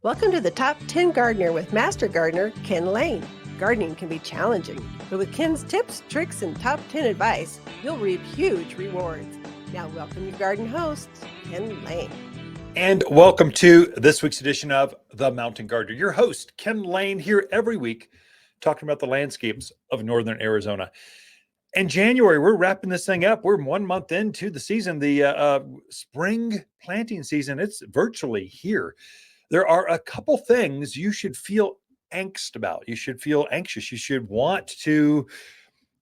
Welcome to the Top 10 Gardener with Master Gardener Ken Lain. Gardening can be challenging, but with Ken's tips, tricks, and top 10 advice, you'll reap huge rewards. Now, welcome your garden host, Ken Lain. And welcome to this week's edition of The Mountain Gardener. Your host, Ken Lain, here every week talking about the landscapes of northern Arizona. In January, we're wrapping this thing up. We're 1 month into the season, the spring planting season. It's virtually here. There are a couple things you should feel angst about. You should feel anxious. You should want to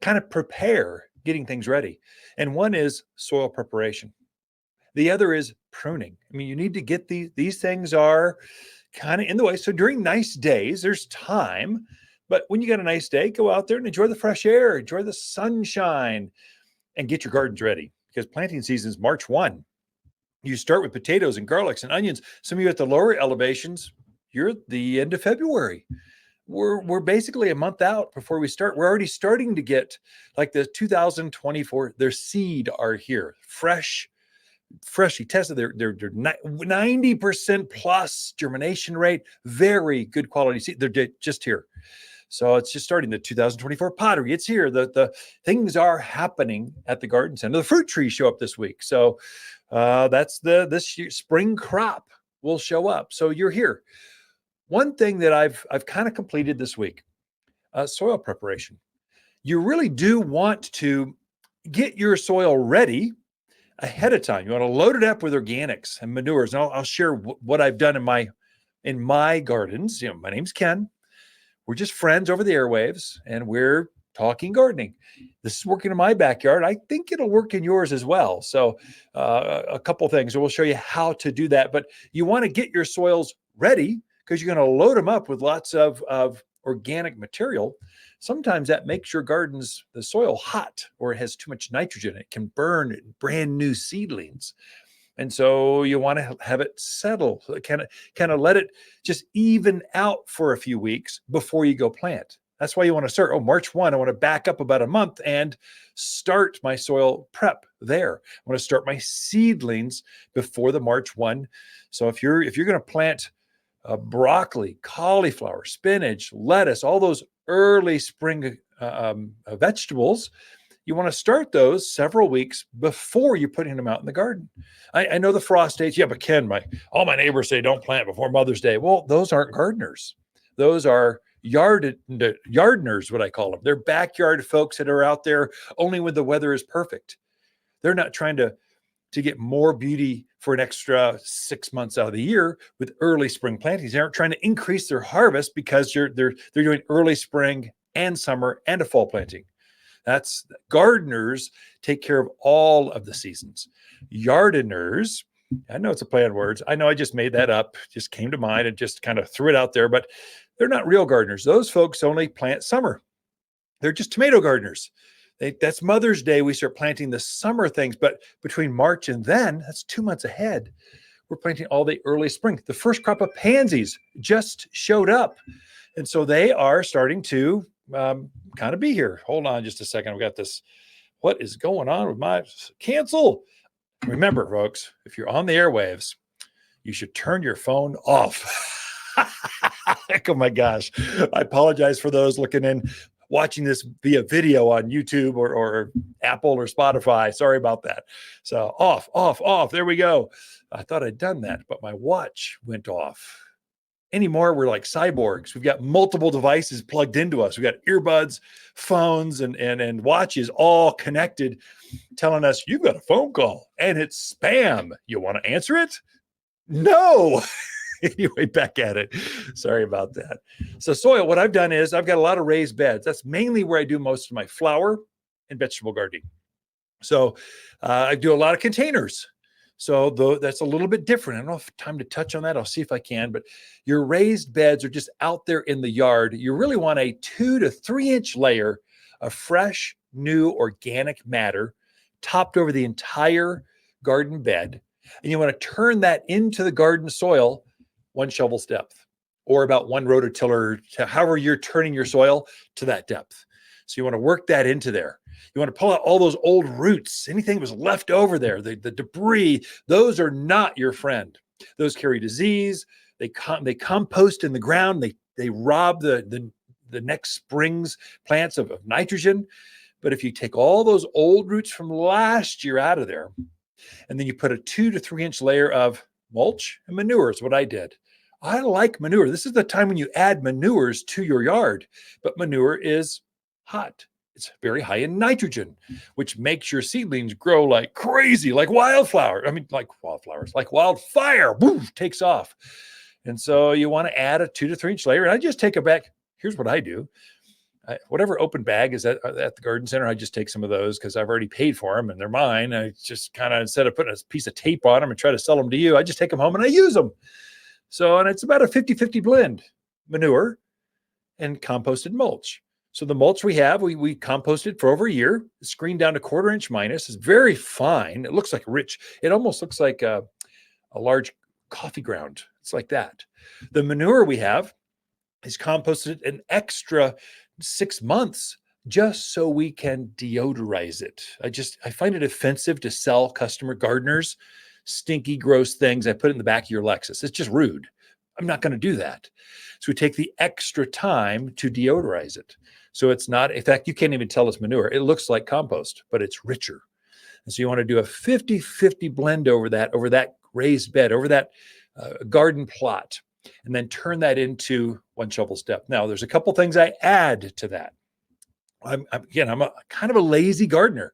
kind of prepare getting things ready. And one is soil preparation. The other is pruning. I mean, you need to get these things are kind of in the way. So during nice days, there's time. But when you got a nice day, go out there and enjoy the fresh air, enjoy the sunshine, and get your gardens ready. Because planting season is March 1. You start with potatoes and garlics and onions. Some of you at the lower elevations, you're at the end of February. We're basically a month out before we start. We're already starting to get like the 2024, their seed are here, freshly tested. They're 90% plus germination rate, very good quality seed. They're just here. So it's just starting the 2024 pottery. It's here. The things are happening at the garden center. The fruit trees show up this week. So that's this year, spring crop will show up. So you're here. One thing that I've kind of completed this week, soil preparation. You really do want to get your soil ready ahead of time. You want to load it up with organics and manures. And I'll share what I've done in my gardens. You know, my name's Ken. We're just friends over the airwaves, and we're talking gardening. This is working in my backyard. I think it'll work in yours as well. So a couple things. We'll show you how to do that. But you want to get your soils ready because you're going to load them up with lots of organic material. Sometimes that makes your gardens, the soil hot, or it has too much nitrogen. It can burn brand new seedlings. And so you want to have it settle, kind of let it just even out for a few weeks before you go plant. That's why you want to start, March 1, I want to back up about a month and start my soil prep there. I want to start my seedlings before the March 1. So if you're going to plant broccoli, cauliflower, spinach, lettuce, all those early spring vegetables, you want to start those several weeks before you're putting them out in the garden. I know the frost dates. Yeah, but Ken, all my neighbors say don't plant before Mother's Day. Well, those aren't gardeners. Those are yardners, what I call them. They're backyard folks that are out there only when the weather is perfect. They're not trying to get more beauty for an extra 6 months out of the year with early spring plantings. They aren't trying to increase their harvest because they're doing early spring and summer and a fall planting. That's gardeners take care of all of the seasons. Yardiners, I know it's a play on words. I know I just made that up, just came to mind and just kind of threw it out there, but they're not real gardeners. Those folks only plant summer. They're just tomato gardeners. That's Mother's Day. We start planting the summer things, but between March and then, that's 2 months ahead. We're planting all the early spring. The first crop of pansies just showed up. And so they are starting to kind of be here. Hold on just a second. I've got this. What is going on with my cancel? Remember, folks, if you're on the airwaves, you should turn your phone off. Oh my gosh. I apologize for those watching this via video on YouTube or Apple or Spotify. Sorry about that. So off. There we go. I thought I'd done that, but my watch went off. Anymore, we're like cyborgs. We've got multiple devices plugged into us. We've got earbuds, phones, and watches all connected, telling us you've got a phone call and it's spam. You want to answer it? No. Anyway, back at it. Sorry about that. So soil, what I've done is I've got a lot of raised beds. That's mainly where I do most of my flower and vegetable gardening. So I do a lot of containers. So that's a little bit different. I don't know if time to touch on that. I'll see if I can, but your raised beds are just out there in the yard. You really want a 2 to 3 inch layer of fresh, new organic matter topped over the entire garden bed. And you want to turn that into the garden soil 1 shovel's depth, or about 1 rototiller, however you're turning your soil to that depth. So you want to work that into there. You want to pull out all those old roots, anything that was left over there, the debris. Those are not your friend. Those carry disease. They compost in the ground. They rob the next spring's plants of nitrogen. But if you take all those old roots from last year out of there, and then you put a 2 to 3 inch layer of mulch and manure is what I did. I like manure. This is the time when you add manures to your yard, but manure is hot. It's very high in nitrogen, which makes your seedlings grow like crazy, like wildflower. I mean, like wildflowers, like wildfire, boom, takes off. And so you want to add a 2 to 3 inch layer. And I just take it back. Here's what I do. Whatever open bag is at the garden center, I just take some of those because I've already paid for them and they're mine. I just kind of, instead of putting a piece of tape on them and try to sell them to you, I just take them home and I use them. So, and it's about a 50-50 blend, manure and composted mulch. So the mulch we have, we composted for over a year. It's screened down to 1/4 inch minus. It's very fine. It looks like rich. It almost looks like a large coffee ground. It's like that. The manure we have is composted an extra 6 months just so we can deodorize it. I find it offensive to sell customer gardeners stinky, gross things I put in the back of your Lexus. It's just rude. I'm not going to do that. So we take the extra time to deodorize it. So it's not, in fact, you can't even tell it's manure. It looks like compost, but it's richer. And so you want to do a 50-50 blend over that raised bed, over that garden plot, and then turn that into 1 shovel's depth. Now, there's a couple things I add to that. I'm a kind of a lazy gardener.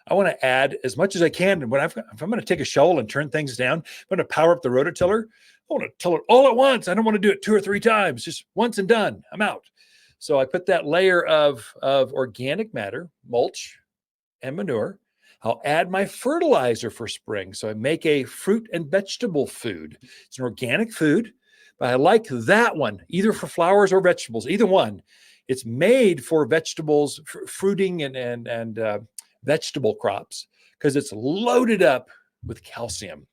I want to add as much as I can. And if I'm going to take a shovel and turn things down, I'm going to power up the rototiller. I want to till it all at once. I don't want to do it 2 or 3 times, just once and done. I'm out. So I put that layer of organic matter, mulch, and manure. I'll add my fertilizer for spring. So I make a fruit and vegetable food. It's an organic food, but I like that one, either for flowers or vegetables, either one. It's made for vegetables, fruiting and vegetable crops, because it's loaded up with calcium.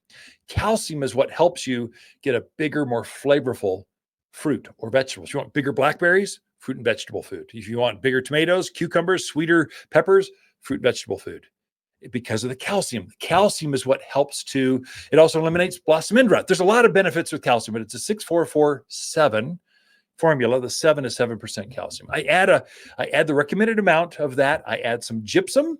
Calcium is what helps you get a bigger, more flavorful fruit or vegetables. If you want bigger blackberries, fruit and vegetable food. If you want bigger tomatoes, cucumbers, sweeter peppers, fruit, vegetable food. Because of the calcium. The calcium is what helps it also eliminates blossom end rot. There's a lot of benefits with calcium, but it's a 6-4-4-7 formula. The 7 is 7% calcium. I add the recommended amount of that. I add some gypsum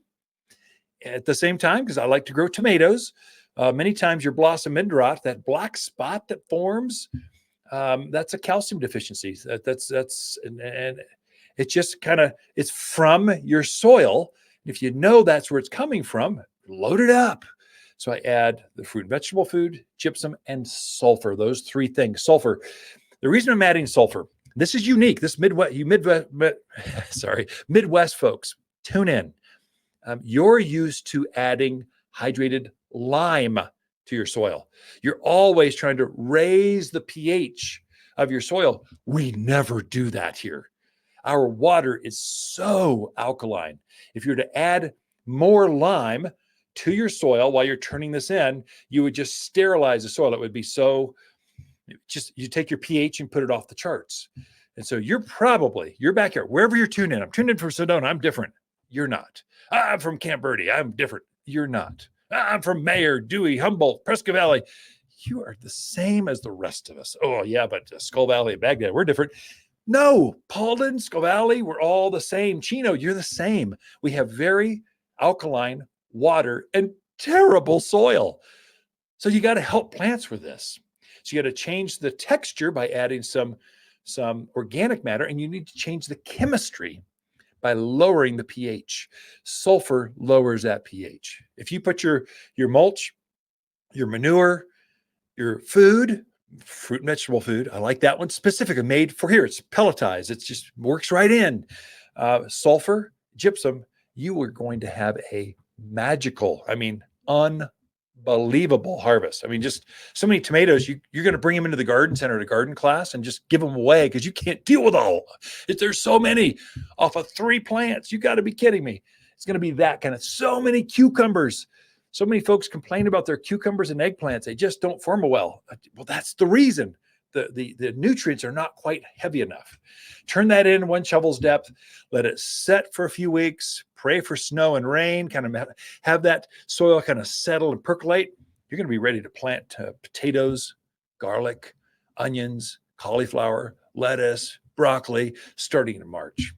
at the same time because I like to grow tomatoes. Many times your blossom end rot, that black spot that forms, that's a calcium deficiency. And it just it's from your soil. If you know that's where it's coming from, load it up. So I add the fruit and vegetable food, gypsum, and sulfur. Those 3 things. Sulfur. The reason I'm adding sulfur, this is unique. This Midwest folks, tune in. You're used to adding hydrated lime to your soil. You're always trying to raise the pH of your soil. We never do that here. Our water is so alkaline. If you were to add more lime to your soil while you're turning this in, you would just sterilize the soil. It would be you take your pH and put it off the charts. And so your backyard, wherever you're tuned in, I'm tuned in from Sedona, I'm different. You're not. I'm from Camp Verde, I'm different. You're not. I'm from Mayer, Dewey, Humboldt, Prescott Valley. You are the same as the rest of us. Oh yeah, but Skull Valley, Baghdad, we're different. No, Paulden, Skull Valley, we're all the same. Chino, you're the same. We have very alkaline water and terrible soil. So you got to help plants with this. So you got to change the texture by adding some organic matter, and you need to change the chemistry by lowering the pH. Sulfur lowers that pH. If you put your mulch, your manure, your food, fruit and vegetable food, I like that one specifically made for here. It's pelletized. It just works right in. Sulfur, gypsum, you are going to have a magical, unbelievable harvest. Just so many tomatoes, you're going to bring them into the garden center to garden class and just give them away because you can't deal with all. There's so many off of 3 plants. You got to be kidding me. It's going to be that kind of, so many cucumbers. So many folks complain about their cucumbers and eggplants. They just don't form well. Well, that's the reason. The nutrients are not quite heavy enough. Turn that in 1 shovel's depth. Let it set for a few weeks. Pray for snow and rain. Kind of have that soil kind of settle and percolate. You're going to be ready to plant potatoes, garlic, onions, cauliflower, lettuce, broccoli, starting in March.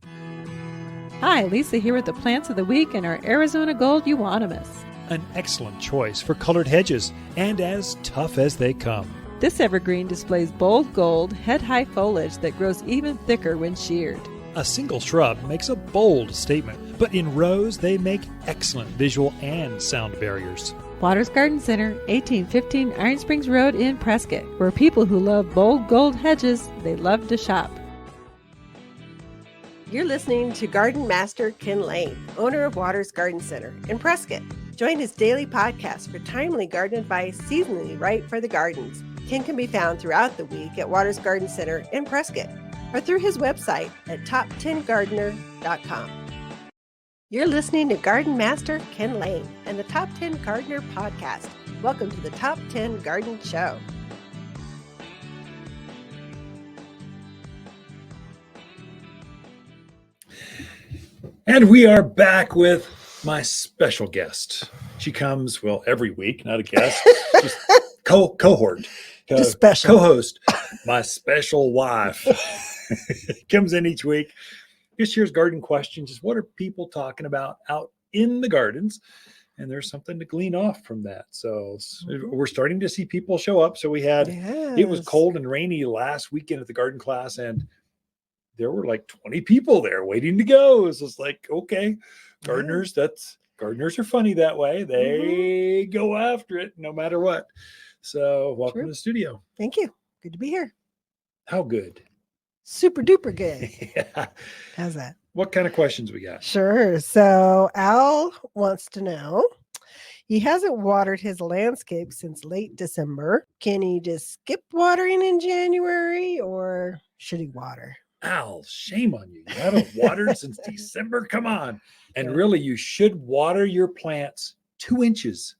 Hi, Lisa here with the plants of the week and our Arizona Gold Euonymus. An excellent choice for colored hedges and as tough as they come. This evergreen displays bold gold, head-high foliage that grows even thicker when sheared. A single shrub makes a bold statement, but in rows they make excellent visual and sound barriers. Waters Garden Center, 1815 Iron Springs Road in Prescott, where people who love bold gold hedges, they love to shop. You're listening to Garden Master Ken Lain, owner of Waters Garden Center in Prescott. Join his daily podcast for timely garden advice seasonally right for the gardens. Ken can be found throughout the week at Waters Garden Center in Prescott or through his website at top10gardener.com. You're listening to Garden Master Ken Lain and the Top 10 Gardener podcast. Welcome to the Top 10 Garden Show. And we are back with my special guest. She comes, well, every week, not a guest, just cohort. Just special. Co-host, my special wife. Comes in each week. Just shares garden questions. Just what are people talking about out in the gardens? And there's something to glean off from that. So we're starting to see people show up. So we had, It was cold and rainy last weekend at the garden class, and there were like 20 people there waiting to go. It's just like, okay, gardeners, gardeners are funny that way. They go after it no matter what. So welcome to the studio. Thank you. Good to be here. How good? Super duper good. Yeah. How's that? What kind of questions we got? Sure. So Al wants to know, he hasn't watered his landscape since late December. Can he just skip watering in January or should he water? Al, shame on you. You haven't watered since December. Come on. And really, you should water your plants 2 inches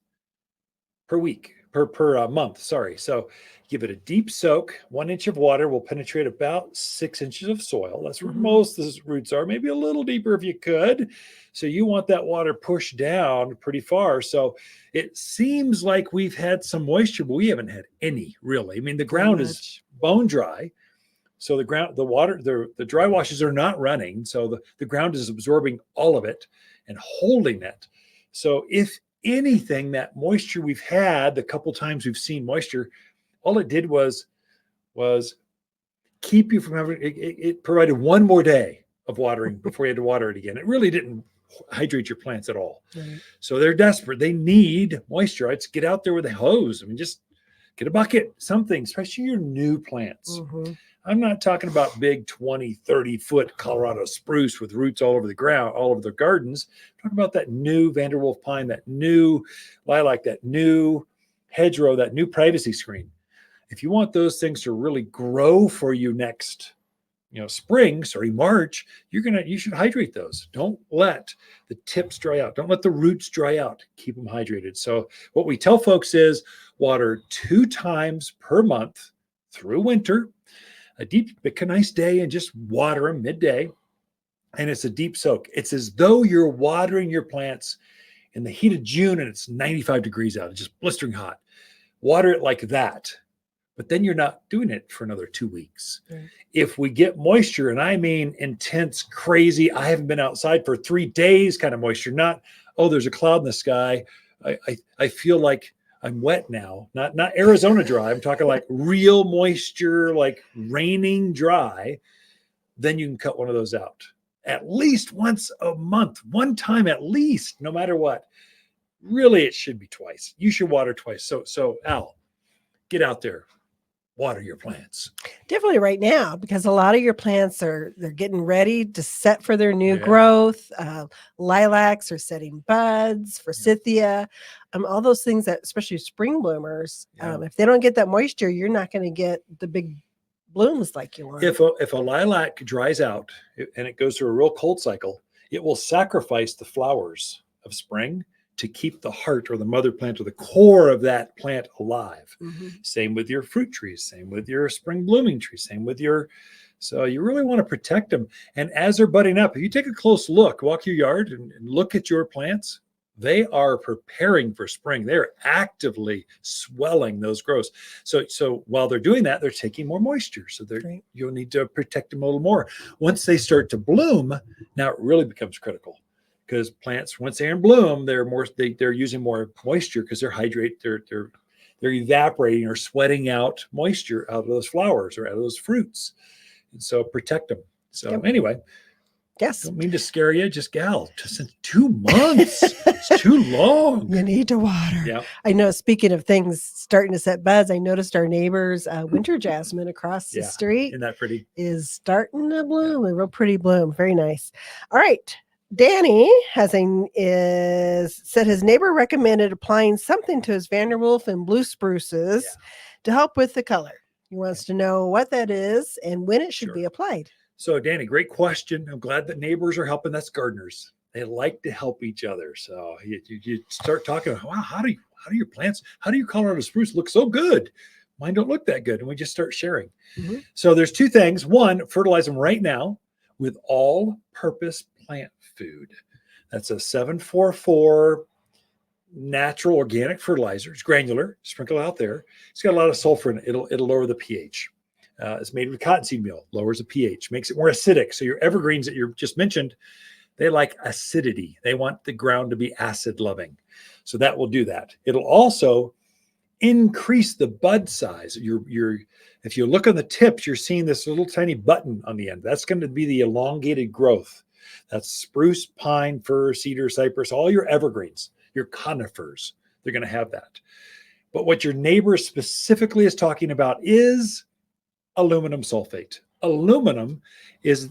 per week, per month. Sorry. So give it a deep soak. 1 inch of water will penetrate about 6 inches of soil. That's where most of the roots are, maybe a little deeper if you could. So you want that water pushed down pretty far. So it seems like we've had some moisture, but we haven't had any really. I mean, the ground is bone dry. So the dry washes are not running. So the ground is absorbing all of it and holding it. So if anything, that moisture we've had, the couple times we've seen moisture, all it did was keep you from having, it provided one more day of watering before you had to water it again. It really didn't hydrate your plants at all. Right. So they're desperate. They need moisture. I'd get out there with a hose. I mean, just get a bucket, something, especially your new plants. I'm not talking about big 20, 30-foot Colorado spruce with roots all over the ground, all over the gardens. I'm talking about that new Vanderwolf pine, that new lilac, that new hedgerow, that new privacy screen. If you want those things to really grow for you next, March, you should hydrate those. Don't let the tips dry out. Don't let the roots dry out. Keep them hydrated. So what we tell folks is water 2 times per month through winter. Pick a nice day and just water them midday. And it's a deep soak. It's as though you're watering your plants in the heat of June and it's 95 degrees out. It's just blistering hot. Water it like that. But then you're not doing it for another 2 weeks. Right. If we get moisture, and I mean intense, crazy, I haven't been outside for 3 days kind of moisture, not, there's a cloud in the sky. I feel like I'm wet now, not Arizona dry. I'm talking like real moisture, like raining dry. Then you can cut one of those out at least once a month, one time at least, no matter what. Really, it should be twice. You should water twice. So Al, get out there, water your plants. Definitely right now, because a lot of your plants they're getting ready to set for their new growth. Lilacs are setting buds, forsythia, all those things that, especially spring bloomers, if they don't get that moisture, you're not going to get the big blooms like you want. If a lilac dries out and it goes through a real cold cycle, it will sacrifice the flowers of spring to keep the heart or the mother plant or the core of that plant alive. Same with your fruit trees, same with your spring blooming trees, same with so you really want to protect them. And as they're budding up, if you take a close look, walk your yard and look at your plants, they are preparing for spring. They're actively swelling those growths. So while they're doing that, they're taking more moisture. So Right. you'll need to protect them a little more. Once they start to bloom, now it really becomes critical, because plants, once they're in bloom, they're using more moisture because they're evaporating or sweating out moisture out of those flowers or out of those fruits. And so protect them. So Yep. anyway, Yes. don't mean to scare you, just in 2 months. It's too long. You need to water. Yeah. I know, speaking of things starting to set buds, I noticed our neighbor's winter jasmine across the street Isn't that pretty? is starting to bloom. A real pretty bloom. Very nice. All right. Danny said his neighbor recommended applying something to his Vanderwolf and blue spruces to help with the color. He wants to know what that is and when it should be applied. So, Danny, great question. I'm glad that neighbors are helping. That's gardeners. They like to help each other. So you start talking, wow, how do your plants, how do your Colorado spruce look so good? Mine don't look that good. And we just start sharing. Mm-hmm. So there's 2 things. One, fertilize them right now with all-purpose plant food. That's a 744 natural organic fertilizer. It's granular. Sprinkle it out there. It's got a lot of sulfur in it. It'll lower the pH. It's made with cottonseed meal, lowers the pH, makes it more acidic. So your evergreens that you just mentioned, they like acidity. They want the ground to be acid loving. So that will do that. It'll also increase the bud size. If you look on the tips, you're seeing this little tiny button on the end. That's going to be the elongated growth. That's spruce, pine, fir, cedar, cypress, all your evergreens, your conifers. They're going to have that. But what your neighbor specifically is talking about is aluminum sulfate. Aluminum is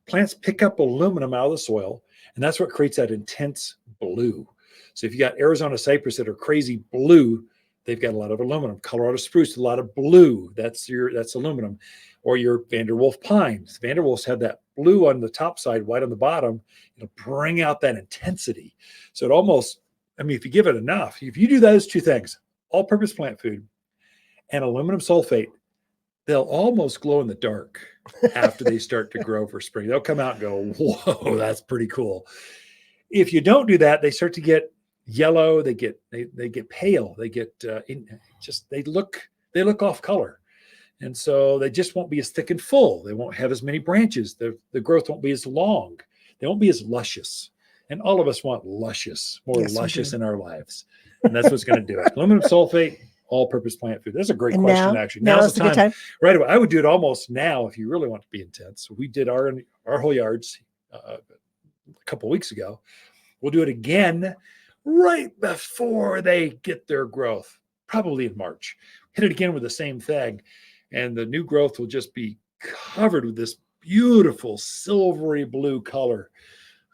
plants pick up aluminum out of the soil, and that's what creates that intense blue. So if you got Arizona cypress that are crazy blue, they've got a lot of aluminum. Colorado spruce, a lot of blue. That's aluminum. Or your Vanderwolf pines. Vanderwolves have that blue on the top side, white on the bottom. It'll bring out that intensity. So it almost, if you give it enough, if you do those 2 things, all-purpose plant food and aluminum sulfate, they'll almost glow in the dark after they start to grow for spring. They'll come out and go, whoa, that's pretty cool. If you don't do that, they start to get yellow. They get pale. They get they look off color. And so they just won't be as thick and full. They won't have as many branches. The growth won't be as long. They won't be as luscious. And all of us want more luscious in our lives. And that's what's going to do it. Aluminum sulfate, all-purpose plant food. That's a great question, actually. Now's the time. Right away. I would do it almost now if you really want to be intense. So we did our whole yards a couple of weeks ago. We'll do it again right before they get their growth, probably in March. Hit it again with the same thing, and the new growth will just be covered with this beautiful silvery blue color.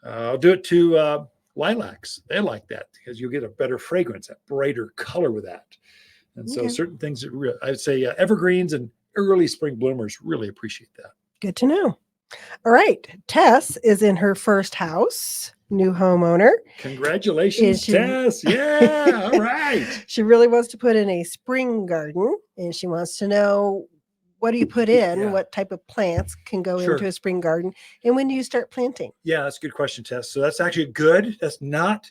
I'll do it to lilacs. They like that because you'll get a better fragrance, that brighter color with that. And so certain things that I would say evergreens and early spring bloomers really appreciate that. Good to know. All right. Tess is in her first house, new homeowner. Congratulations, Tess. Yeah. All right. She really wants to put in a spring garden, and she wants to know, what do you put in? Yeah. What type of plants can go into a spring garden? And when do you start planting? Yeah, that's a good question, Tess. So that's actually good. That's not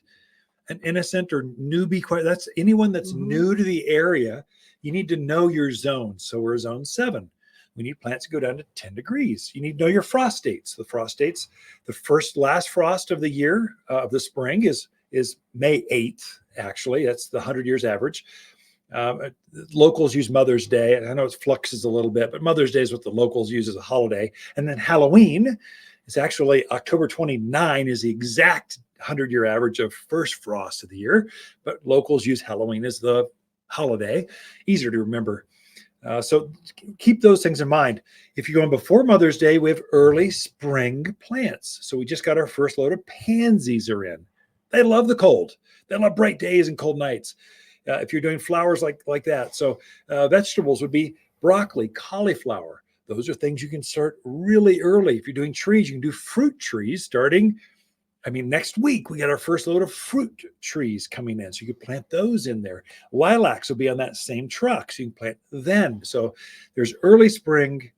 an innocent or newbie. That's anyone that's new to the area. You need to know your zone. So we're zone 7. We need plants to go down to 10 degrees. You need to know your frost dates. The frost dates, the last frost of the year, of the spring is May 8th, actually. That's the 100 years average. Locals use Mother's Day. I know it fluxes a little bit, but Mother's Day is what the locals use as a holiday. And then Halloween is actually October 29 is the exact 100-year average of first frost of the year. But locals use Halloween as the holiday. Easier to remember. So keep those things in mind. If you're going before Mother's Day, we have early spring plants. So we just got our first load of pansies are in. They love the cold. They love bright days and cold nights. If you're doing flowers like that. So vegetables would be broccoli, cauliflower. Those are things you can start really early. If you're doing trees, you can do fruit trees starting, next week we got our first load of fruit trees coming in. So you can plant those in there. Lilacs will be on that same truck. So you can plant then. So there's early spring,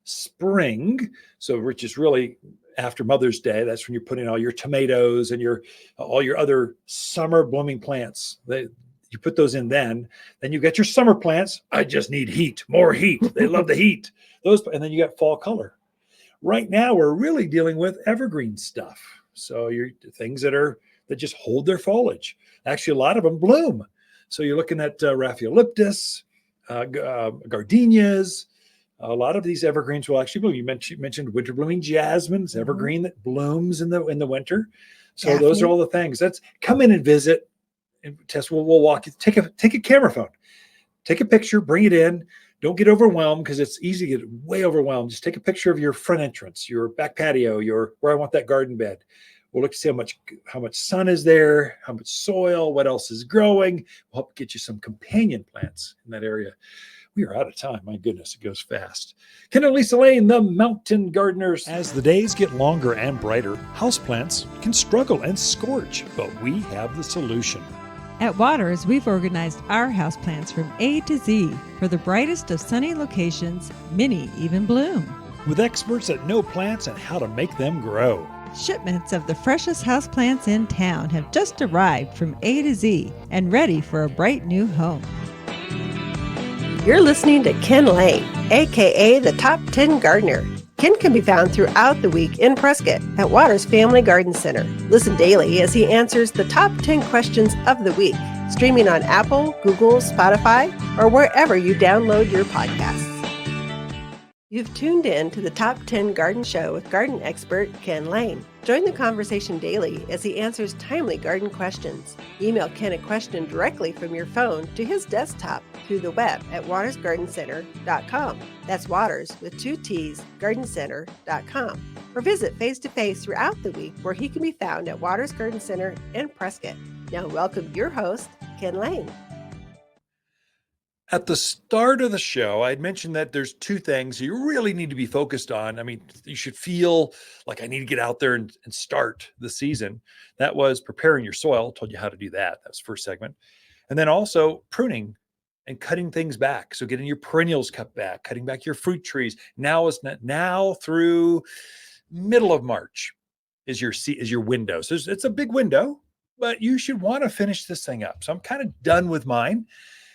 so which is really after Mother's Day. That's when you're putting all your tomatoes and all your other summer blooming plants. You put those in then you get your summer plants. I just need heat, more heat. They love the heat. And then you got fall color. Right now, we're really dealing with evergreen stuff. So you're things that just hold their foliage. Actually, a lot of them bloom. So you're looking at Raphaeoliptus, gardenias. A lot of these evergreens will actually bloom. You mentioned winter blooming jasmine. It's evergreen that blooms in the winter. So Daphne. Those are all the things. Let's come in and visit. And Tess, we'll walk you. Take a camera phone. Take a picture. Bring it in. Don't get overwhelmed because it's easy to get way overwhelmed. Just take a picture of your front entrance, your back patio, where I want that garden bed. We'll look to see how much sun is there, how much soil, what else is growing. We'll help get you some companion plants in that area. We are out of time. My goodness, it goes fast. Ken and Lisa Lain, the Mountain Gardeners. As the days get longer and brighter, houseplants can struggle and scorch, but we have the solution. At Waters, we've organized our houseplants from A to Z for the brightest of sunny locations. Many even bloom. With experts that know plants and how to make them grow. Shipments of the freshest houseplants in town have just arrived from A to Z and ready for a bright new home. You're listening to Ken Lain, aka the Top 10 Gardener. Ken can be found throughout the week in Prescott at Waters Family Garden Center. Listen daily as he answers the top 10 questions of the week, streaming on Apple, Google, Spotify, or wherever you download your podcasts. You've tuned in to the Top 10 Garden Show with garden expert Ken Lain. Join the conversation daily as he answers timely garden questions. Email Ken a question directly from your phone to his desktop through the web at watersgardencenter.com. That's Waters with 2 T's, gardencenter.com. Or visit face-to-face throughout the week where he can be found at Waters Garden Center in Prescott. Now welcome your host, Ken Lain. At the start of the show, I had mentioned that there's 2 things you really need to be focused on. I mean, you should feel like I need to get out there and start the season. That was preparing your soil. Told you how to do that. That was the first segment. And then also pruning and cutting things back. So getting your perennials cut back, cutting back your fruit trees. Now through middle of March is your window. So it's a big window, but you should want to finish this thing up. So I'm kind of done with mine.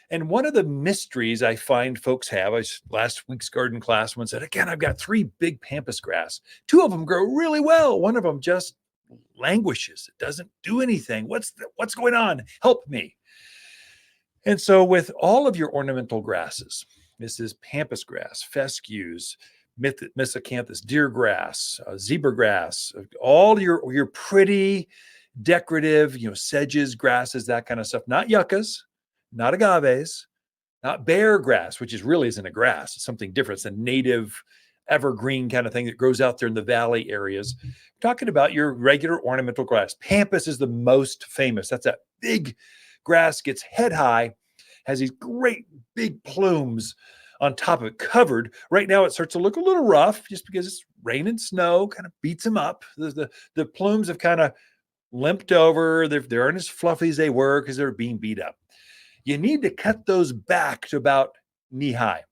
And one of the mysteries I find folks have, last week's garden class, one said, again, I've got 3 big pampas grass. 2 of them grow really well. One of them just languishes. It doesn't do anything. What's going on? Help me. And so with all of your ornamental grasses, this is pampas grass, fescues, Miscanthus, deer grass, zebra grass, all your pretty decorative, sedges, grasses, that kind of stuff, not yuccas, not agaves, not bear grass, which really isn't a grass. It's something different. It's a native evergreen kind of thing that grows out there in the valley areas. We're talking about your regular ornamental grass. Pampas is the most famous. That's that big grass, gets head high, has these great big plumes on top of it, covered. Right now it starts to look a little rough just because it's rain and snow, kind of beats them up. The plumes have kind of limped over. They aren't as fluffy as they were because they're being beat up. You need to cut those back to about knee high.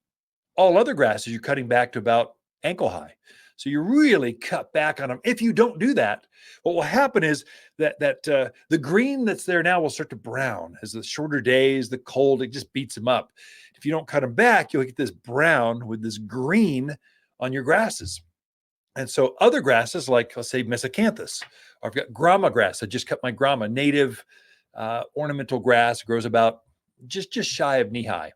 All other grasses, you're cutting back to about ankle high. So you really cut back on them. If you don't do that, what will happen is that the green that's there now will start to brown as the shorter days, the cold, it just beats them up. If you don't cut them back, you'll get this brown with this green on your grasses. And so other grasses, like let's say Miscanthus, or I've got grama grass. I just cut my grama, native ornamental grass, grows about just shy of knee high.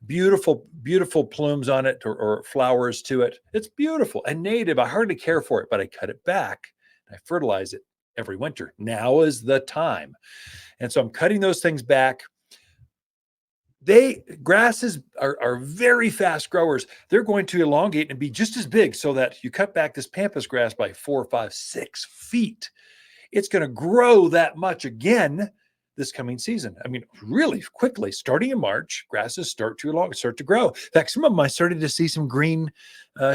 Beautiful, beautiful plumes on it or flowers to it. It's beautiful and native. I hardly care for it, but I cut it back. I fertilize it every winter. Now is the time. And so I'm cutting those things back. Grasses are very fast growers. They're going to elongate and be just as big so that you cut back this pampas grass by 4, 5, 6 feet. It's going to grow that much again this coming season. I mean, really quickly, starting in March, grasses start to grow. In fact, some of them I started to see some green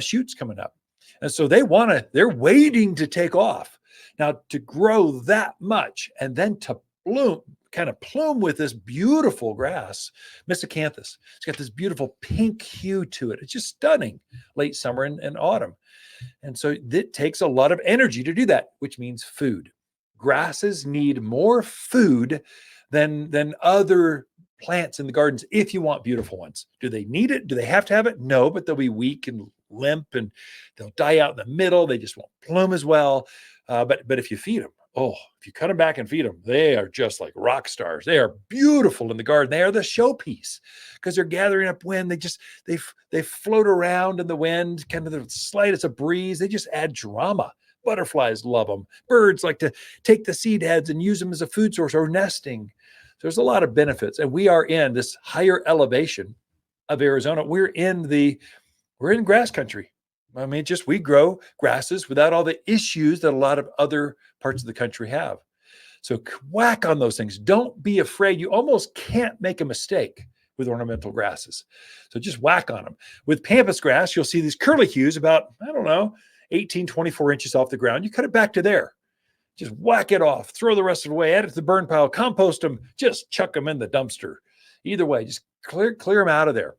shoots coming up. And so they're waiting to take off. Now, to grow that much and then to bloom, kind of plume with this beautiful grass, Miscanthus. It's got this beautiful pink hue to it. It's just stunning late summer and autumn. And so it takes a lot of energy to do that, which means food. Grasses need more food than other plants in the gardens if you want beautiful ones. Do they need it? Do they have to have it? No, but they'll be weak and limp and they'll die out in the middle. They just won't bloom as well. But if you feed them, if you cut them back and feed them, they are just like rock stars. They are beautiful in the garden. They are the showpiece because they're gathering up wind. They float around in the wind, kind of the slightest of breeze. They just add drama. Butterflies love them. Birds like to take the seed heads and use them as a food source or nesting. So there's a lot of benefits. And we are in this higher elevation of Arizona. We're in grass country. I mean, we grow grasses without all the issues that a lot of other parts of the country have. So whack on those things. Don't be afraid. You almost can't make a mistake with ornamental grasses. So just whack on them. With pampas grass, you'll see these curlicues about, 18, 24 inches off the ground. You cut it back to there. Just whack it off. Throw the rest of it away. Add it to the burn pile. Compost them. Just chuck them in the dumpster. Either way, just clear them out of there.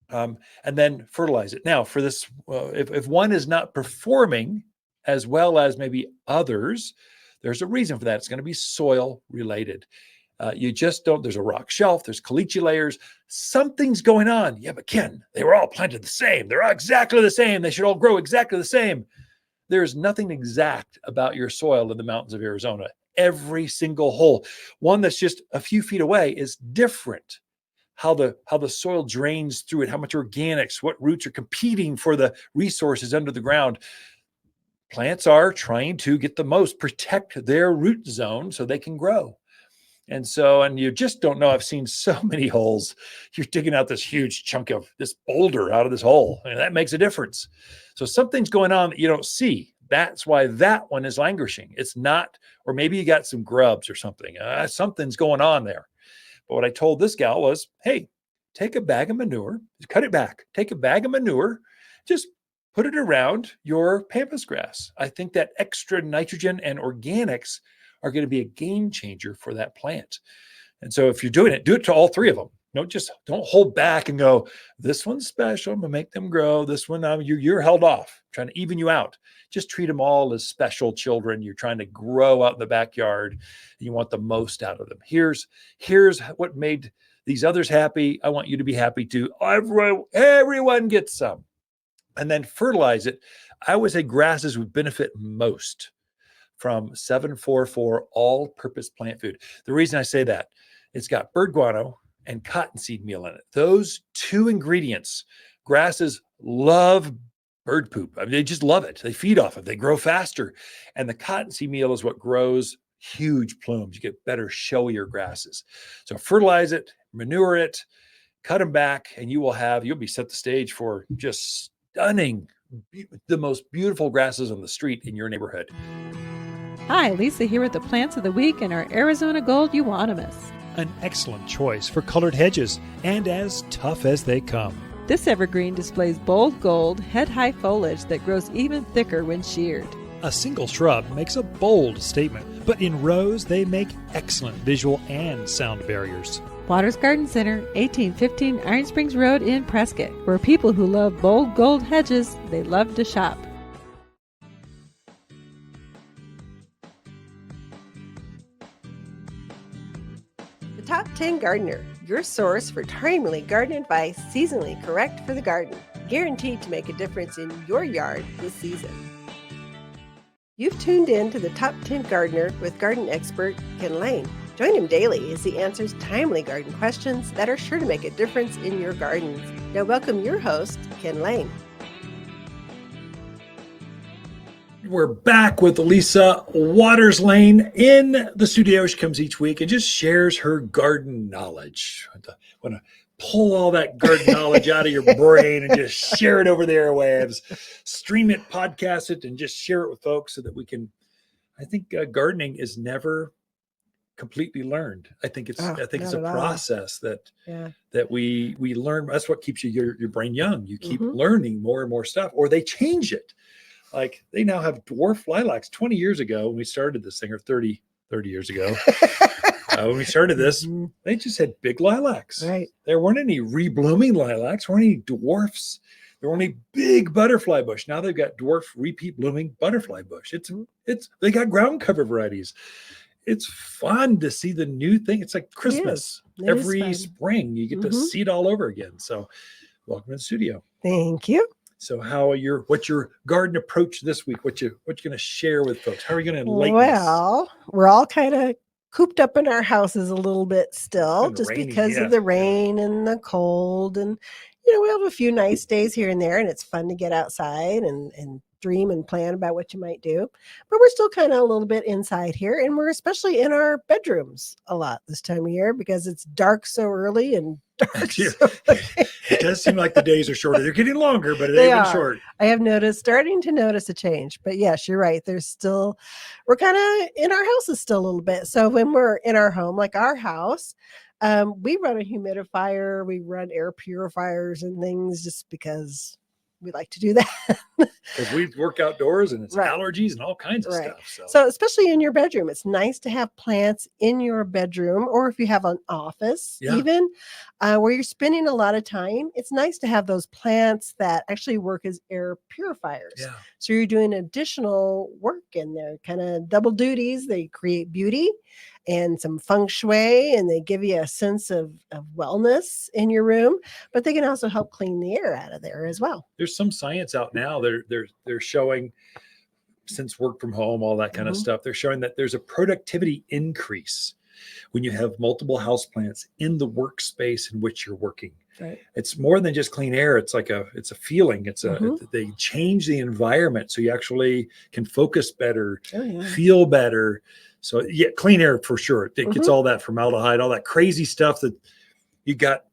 And then fertilize it. Now, for this, if one is not performing as well as maybe others, there's a reason for that. It's going to be soil related. You just don't, there's a rock shelf, there's caliche layers, something's going on. Yeah, but Ken, they were all planted the same. They're all exactly the same. They should all grow exactly the same. There's nothing exact about your soil in the mountains of Arizona. Every single hole, one that's just a few feet away, is different. How the soil drains through it, how much organics, what roots are competing for the resources under the ground. Plants are trying to get the most, protect their root zone so they can grow. And you just don't know. I've seen so many holes. You're digging out this huge chunk of this boulder out of this hole, and that makes a difference. So something's going on that you don't see. That's why that one is languishing. It's not, or maybe you got some grubs or something. Something's going on there. But what I told this gal was, hey, take a bag of manure, cut it back, take a bag of manure, just put it around your pampas grass. I think that extra nitrogen and organics are going to be a game changer for that plant. And so if you're doing it, do it to all three of them. Don't hold back and go, this one's special. I'm going to make them grow. This one, you're held off, trying to even you out. Just treat them all as special children. You're trying to grow out in the backyard. And you want the most out of them. Here's what made these others happy. I want you to be happy too. Everyone gets some. And then fertilize it. I would say grasses would benefit most from 744 all-purpose plant food. The reason I say that, it's got bird guano and cottonseed meal in it. Those two ingredients, grasses love bird poop. I mean, they just love it. They feed off it. They grow faster. And the cottonseed meal is what grows huge plumes. You get better, showier grasses. So fertilize it, manure it, cut them back, and you'll be set the stage for just stunning, the most beautiful grasses on the street in your neighborhood. Hi, Lisa here with the plants of the week and our Arizona Gold Euonymus. An excellent choice for colored hedges, and as tough as they come. This evergreen displays bold gold, head-high foliage that grows even thicker when sheared. A single shrub makes a bold statement, but in rows they make excellent visual and sound barriers. Waters Garden Center, 1815 Iron Springs Road in Prescott, where people who love bold gold hedges, they love to shop. The Top 10 Gardener, your source for timely garden advice, seasonally correct for the garden, guaranteed to make a difference in your yard this season. You've tuned in to the Top 10 Gardener with garden expert Ken Lain. Join him daily as he answers timely garden questions that are sure to make a difference in your gardens. Now welcome your host, Ken Lain. We're back with Lisa Waters Lain in the studio. She comes each week and just shares her garden knowledge. I want to pull all that garden knowledge out of your brain and just share it over the airwaves, stream it, podcast it, and just share it with folks so that we can. I think gardening is never completely learned. I think it's a process that we learn. That's what keeps your brain young. You keep learning more and more stuff, or they change it. Like they now have dwarf lilacs. 20 years ago when we started this thing, or 30 years ago, When we started this, Mhm. they just had big lilacs. Right. There weren't any reblooming lilacs, weren't any dwarfs. There were only big butterfly bush. Now they've got dwarf repeat blooming butterfly bush. It's they got ground cover varieties. It's fun to see the new thing. It's like Christmas. It is Every fun. spring you get to Mhm. see it all over again. So welcome to the studio. Thank you. So what's your garden approach this week? What you going to share with folks? How are you going to enlighten us? Well, we're all kind of cooped up in our houses a little bit still, been just rainy, because yeah, of the yeah. rain and the cold. And, we have a few nice days here and there, and it's fun to get outside and dream and plan about what you might do. But we're still kind of a little bit inside here, and we're especially in our bedrooms a lot this time of year because it's dark so early and dark Yeah. so It does seem like the days are shorter. They're getting longer, but They they've been are. short. I have starting to notice a change. But yes, you're right. We're kind of in our houses still a little bit. So when we're in our home, like our house, we run a humidifier, we run air purifiers and things just because we like to do that. Because we work outdoors and it's Right. allergies and all kinds of Right. stuff. So especially in your bedroom, it's nice to have plants in your bedroom, or if you have an office, Yeah. even where you're spending a lot of time, it's nice to have those plants that actually work as air purifiers. Yeah. So you're doing additional work in there, kind of double duties. They create beauty and some feng shui, and they give you a sense of wellness in your room, but they can also help clean the air out of there as well. There's some science out now. They're showing, since work from home, all that kind of Mhm. stuff, they're showing that there's a productivity increase when you have multiple houseplants in the workspace in which you're working. Right. It's more than just clean air. It's a feeling. Mhm. They change the environment so you actually can focus better, Oh, yeah. feel better. So yeah, clean air for sure. It gets Mhm. all that formaldehyde, all that crazy stuff that you got.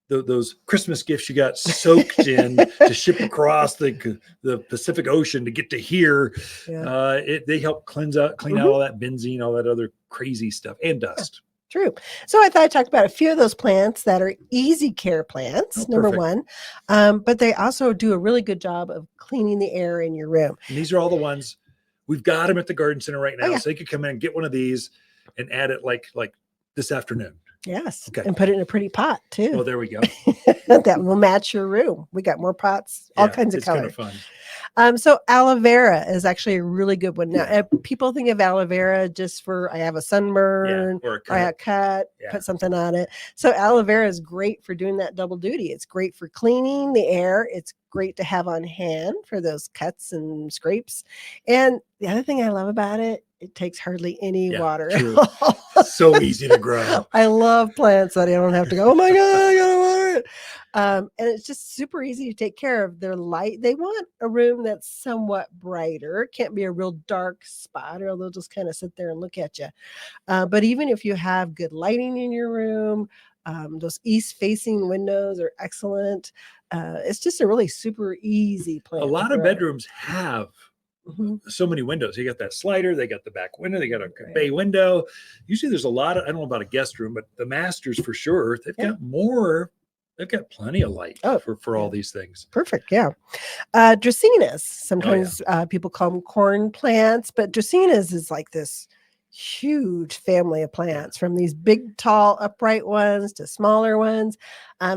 Those Christmas gifts you got soaked in to ship across the Pacific Ocean to get to here. Yeah. They help clean out all that benzene, all that other crazy stuff, and dust. True. So I thought I'd talk about a few of those plants that are easy care plants, Oh, number perfect. one. But they also do a really good job of cleaning the air in your room. And these are all the ones we've got them at the garden center right now. Oh, yeah. So you could come in and get one of these and add it like this afternoon. Yes. Okay. And put it in a pretty pot too. Oh, there we go. That will match your room. We got more pots, all kinds of it's kind colors. of fun. So aloe vera is actually a really good one. Now, Yeah. people think of aloe vera just for I have a sunburn Or or I have a cut, Yeah. put something on it. So aloe vera is great for doing that double duty. It's great for cleaning the air. It's great to have on hand for those cuts and scrapes. And the other thing I love about it, it takes hardly any water true. at all. So easy to grow. I love plants that I don't have to go, oh my God, I gotta water it. And it's just super easy to take care of. Their light. They want a room that's somewhat brighter. It can't be a real dark spot, or they'll just kind of sit there and look at you. But even if you have good lighting in your room, those east-facing windows are excellent. It's just a really super easy plant. A lot of bedrooms have Mhm. so many windows. You got that slider, they got the back window, they got a Right. bay window. Usually there's a lot of, I don't know about a guest room, but the masters for sure, they've got more, they've got plenty of light for all these things. Perfect. Yeah. Dracaenas. Sometimes people call them corn plants, but Dracaenas is like this huge family of plants, from these big, tall, upright ones to smaller ones.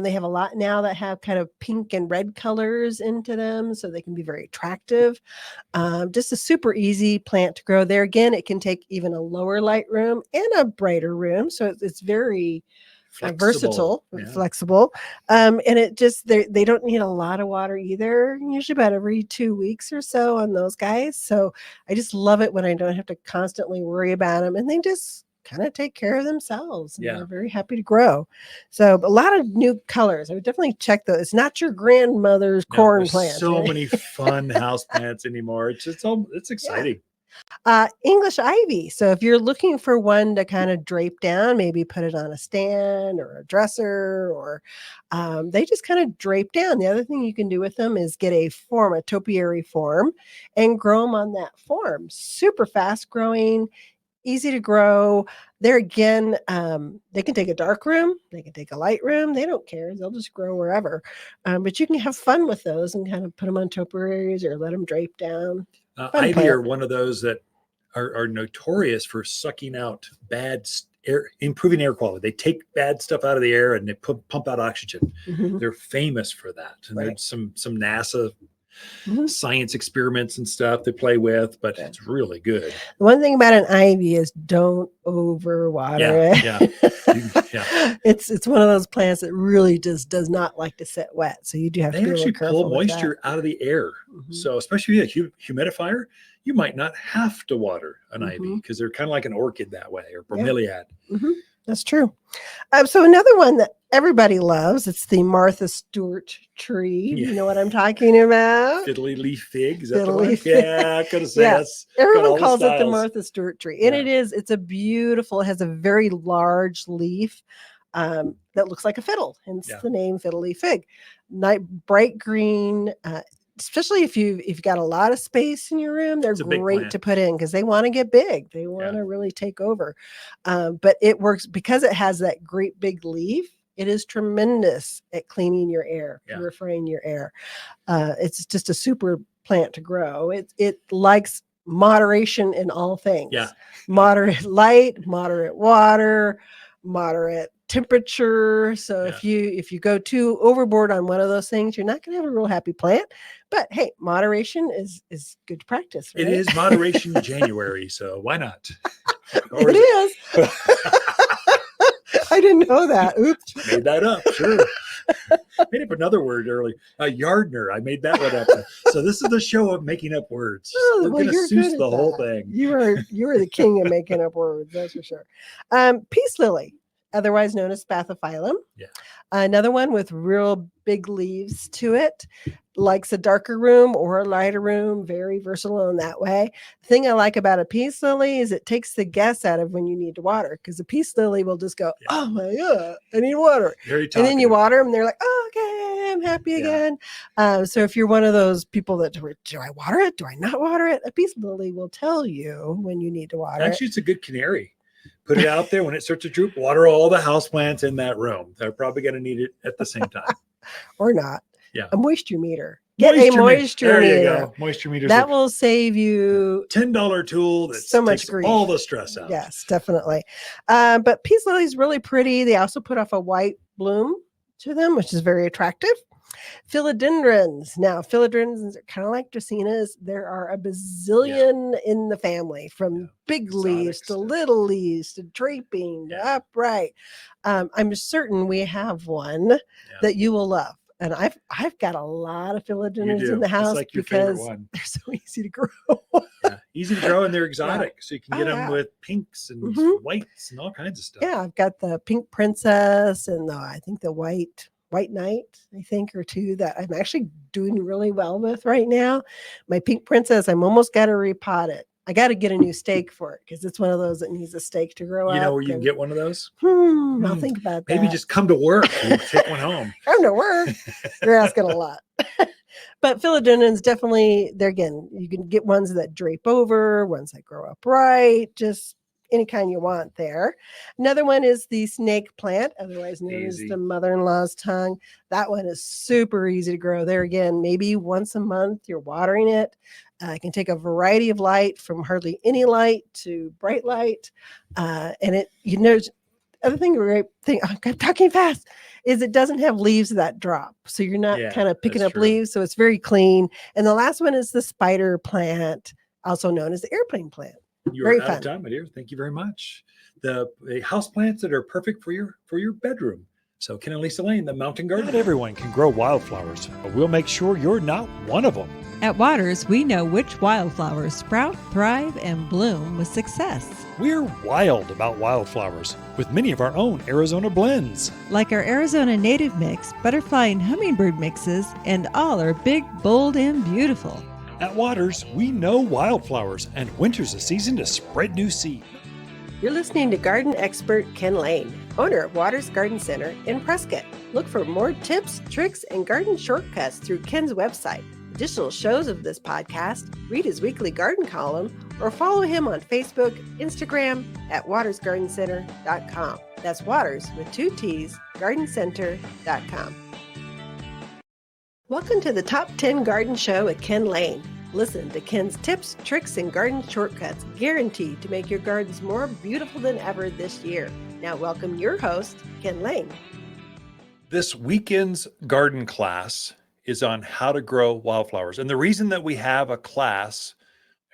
They have a lot now that have kind of pink and red colors into them, so they can be very attractive. Just a super easy plant to grow. There again, it can take even a lower light room and a brighter room, so it's very versatile, flexible. And it just, they don't need a lot of water either, usually about every 2 weeks or so on those guys. So I just love it when I don't have to constantly worry about them, and they just kind of take care of themselves, and they're very happy to grow. So a lot of new colors. I would definitely check those. It's not your grandmother's corn plant. So many fun house plants anymore. It's exciting. English ivy. So if you're looking for one to kind of drape down, maybe put it on a stand or a dresser, or they just kind of drape down. The other thing you can do with them is get a topiary form, and grow them on that form. Super fast growing, easy to grow. There again, they can take a dark room, they can take a light room. They don't care. They'll just grow wherever. But you can have fun with those and kind of put them on topiaries or let them drape down. Ivy are one of those that are notorious for sucking out bad improving air quality. They take bad stuff out of the air and they pump out oxygen. Mhm. They're famous for that. And Right. there's some NASA Mhm. science experiments and stuff they play with, but Yeah. it's really good. The one thing about an ivy is don't overwater it. Yeah. It's one of those plants that really just does not like to sit wet. So you do have to They be a little actually careful pull with moisture out of the air. Mhm. So especially a humidifier, you might not have to water an ivy because they're kind of like an orchid that way, or bromeliad. that. That's true. So another one that everybody loves, it's the Martha Stewart tree. Yeah. You know what I'm talking about? Fiddly leaf fig. Is that the Fiddly one? leaf fig. Yeah, I could have said Yeah. that's Everyone got calls all it the the styles. Martha Stewart tree. And Yeah. it's a beautiful, it has a very large leaf that looks like a fiddle, hence the name fiddle leaf fig. Bright green, especially if you've got a lot of space in your room, they're It's a big great plant. to put in because they want to get big. They want to really take over. But it works because it has that great big leaf. It is tremendous at cleaning your air, purifying your air. It's just a super plant to grow. It likes moderation in all things. Yeah. Moderate light, moderate water, moderate temperature. So if you go too overboard on one of those things, you're not going to have a real happy plant. But hey, moderation is good practice, right? It is moderation January, so why not? Or it is. I didn't know that. Oops. Made that up. Sure. Made up another word early. Yardner. I made that one up. So this is the show of making up words. We're going to Seuss the whole thing. You are the king of making up words. That's for sure. Peace lily, otherwise known as spathiphyllum. Yeah. Another one with real big leaves to it. Likes a darker room or a lighter room. Very versatile in that way. The thing I like about a peace lily is it takes the guess out of when you need to water, because the peace lily will just go, oh my God, I need water. Very talkative. And then you water them and they're like, oh, okay, I'm happy again. So if you're one of those people that do I water it? Do I not water it? A peace lily will tell you when you need to water it. Actually, it's a good canary. Put it out there when it starts to droop. Water all the houseplants in that room. They're probably going to need it at the same time. Or not. Yeah. A moisture meter. Get a moisture meter. There you go. Moisture meter. That will save you $10 tool that so much takes grief. all the stress out. Yes, definitely. But peace lily is really pretty. They also put off a white bloom to them, which is very attractive. Philodendrons. Now, philodendrons are kind of like dracaenas. There are a bazillion in the family, from big leaves to little leaves to draping to upright. I'm certain we have one that you will love. And I've got a lot of philodendrons in the house like because one. they're so easy to grow. Easy to grow, and they're exotic. So you can get them with pinks and whites and all kinds of stuff. Yeah, I've got the pink princess and I think the white knight, I think, or two that I'm actually doing really well with right now. My pink princess, I'm almost got to repot it. I got to get a new stake for it because it's one of those that needs a stake to grow up. You know where you can get one of those? I'll think about that. Maybe just come to work and take one home. Come to work. You're asking a lot. But philodendrons, definitely, you can get ones that drape over, ones that grow upright, just any kind you want there. Another one is the snake plant, otherwise known as the mother-in-law's tongue. That one is super easy to grow. There again, maybe once a month you're watering it. It can take a variety of light, from hardly any light to bright light. And other thing, I'm talking fast, is it doesn't have leaves that drop. So you're not kind of picking up leaves. So it's very clean. And the last one is the spider plant, also known as the airplane plant. You're out of time, my dear. Thank you very much. The house plants that are perfect for your bedroom. So Ken and Lisa Lain, the Mountain Garden. Not everyone can grow wildflowers, but we'll make sure you're not one of them. At Waters, we know which wildflowers sprout, thrive, and bloom with success. We're wild about wildflowers, with many of our own Arizona blends. Like our Arizona native mix, butterfly and hummingbird mixes, and all are big, bold, and beautiful. At Waters, we know wildflowers, and winter's a season to spread new seed. You're listening to garden expert Ken Lain, owner of Waters Garden Center in Prescott. Look for more tips, tricks, and garden shortcuts through Ken's website. Additional shows of this podcast, read his weekly garden column, or follow him on Facebook, Instagram at watersgardencenter.com. That's Waters with 2 T's, gardencenter.com. Welcome to the Top 10 Garden Show with Ken Lain. Listen to Ken's tips, tricks, and garden shortcuts guaranteed to make your gardens more beautiful than ever this year. Now welcome your host, Ken Lain. This weekend's garden class is on how to grow wildflowers. And the reason that we have a class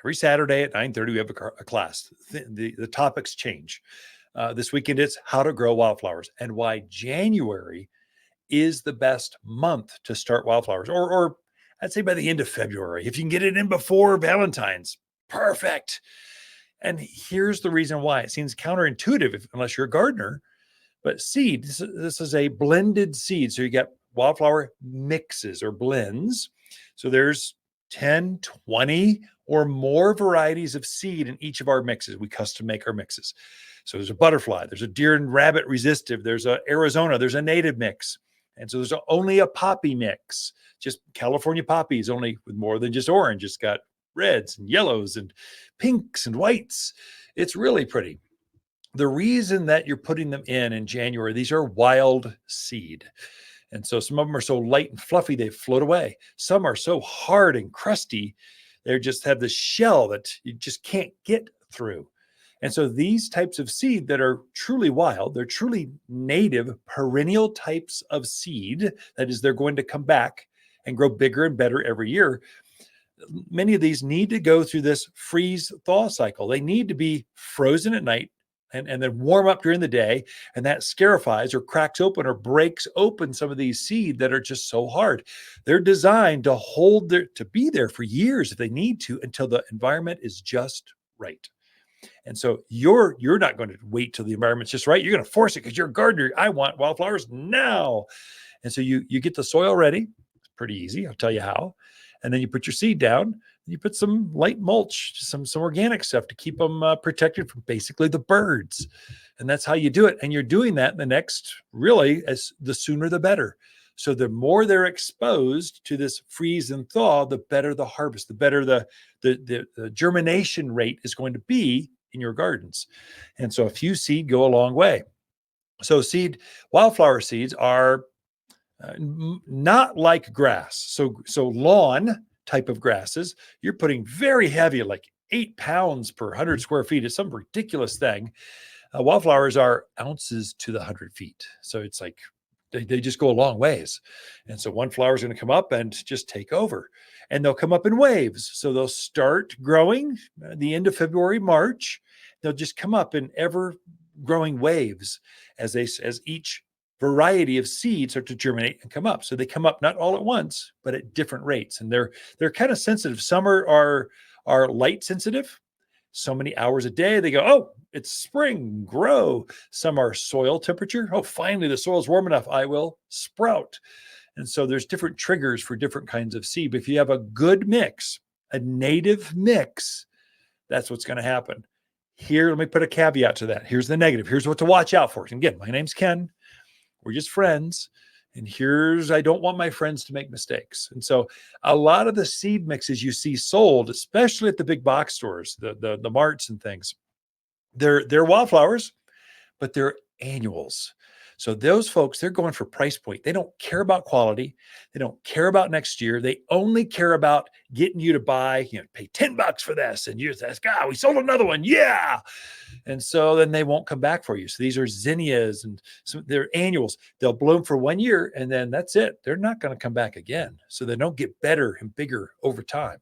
every Saturday at 9:30, we have a class. The topics change. This weekend, it's how to grow wildflowers and why January is the best month to start wildflowers, or I'd say by the end of February. If you can get it in before Valentine's, perfect. And here's the reason why. It seems counterintuitive unless you're a gardener, but seed, this is a blended seed. So you get wildflower mixes or blends. So there's 10, 20 or more varieties of seed in each of our mixes. We custom make our mixes. So there's a butterfly, there's a deer and rabbit resistive, there's a Arizona, there's a native mix. And so there's only a poppy mix, just California poppies, only with more than just orange. It's got reds and yellows and pinks and whites. It's really pretty. The reason that you're putting them in January, these are wild seed. And so some of them are so light and fluffy, they float away. Some are so hard and crusty, they just have this shell that you just can't get through. And so these types of seed that are truly wild, they're truly native perennial types of seed. That is, they're going to come back and grow bigger and better every year. Many of these need to go through this freeze thaw cycle. They need to be frozen at night and then warm up during the day. And that scarifies or cracks open or breaks open some of these seed that are just so hard. They're designed to to be there for years if they need to, until the environment is just right. And so you're not going to wait till the environment's just right. You're going to force it because you're a gardener. I want wildflowers now. And so you get the soil ready. It's pretty easy. I'll tell you how. And then you put your seed down. You put some light mulch, some organic stuff to keep them protected from basically the birds. And that's how you do it. And you're doing that in the next, really, as the sooner the better. So the more they're exposed to this freeze and thaw, the better the harvest, the better the germination rate is going to be in your gardens. And so a few seed go a long way. So wildflower seeds are not like grass. So lawn type of grasses, you're putting very heavy, like 8 pounds per 100 square feet. It's some ridiculous thing. Wildflowers are ounces to the 100 feet. So it's like, they just go a long ways. And so one flower is going to come up and just take over. And they'll come up in waves. So they'll start growing at the end of February, March. They'll just come up in ever growing waves as each variety of seeds start to germinate and come up. So they come up not all at once, but at different rates. And they're kind of sensitive. Some are light sensitive. So many hours a day, they go, oh, it's spring, grow. Some are soil temperature. Oh, finally, the soil's warm enough. I will sprout. And so there's different triggers for different kinds of seed. But if you have a good mix, a native mix, that's what's going to happen. Here, let me put a caveat to that. Here's the negative. Here's what to watch out for. And again, my name's Ken. We're just friends. And I don't want my friends to make mistakes. And so a lot of the seed mixes you see sold, especially at the big box stores, the marts and things, they're wildflowers, but they're annuals. So those folks, they're going for price point. They don't care about quality. They don't care about next year. They only care about getting you to buy, pay $10 for this. And you ask, we sold another one. Yeah. And so then they won't come back for you. So these are zinnias and they're annuals. They'll bloom for 1 year and then that's it. They're not going to come back again. So they don't get better and bigger over time.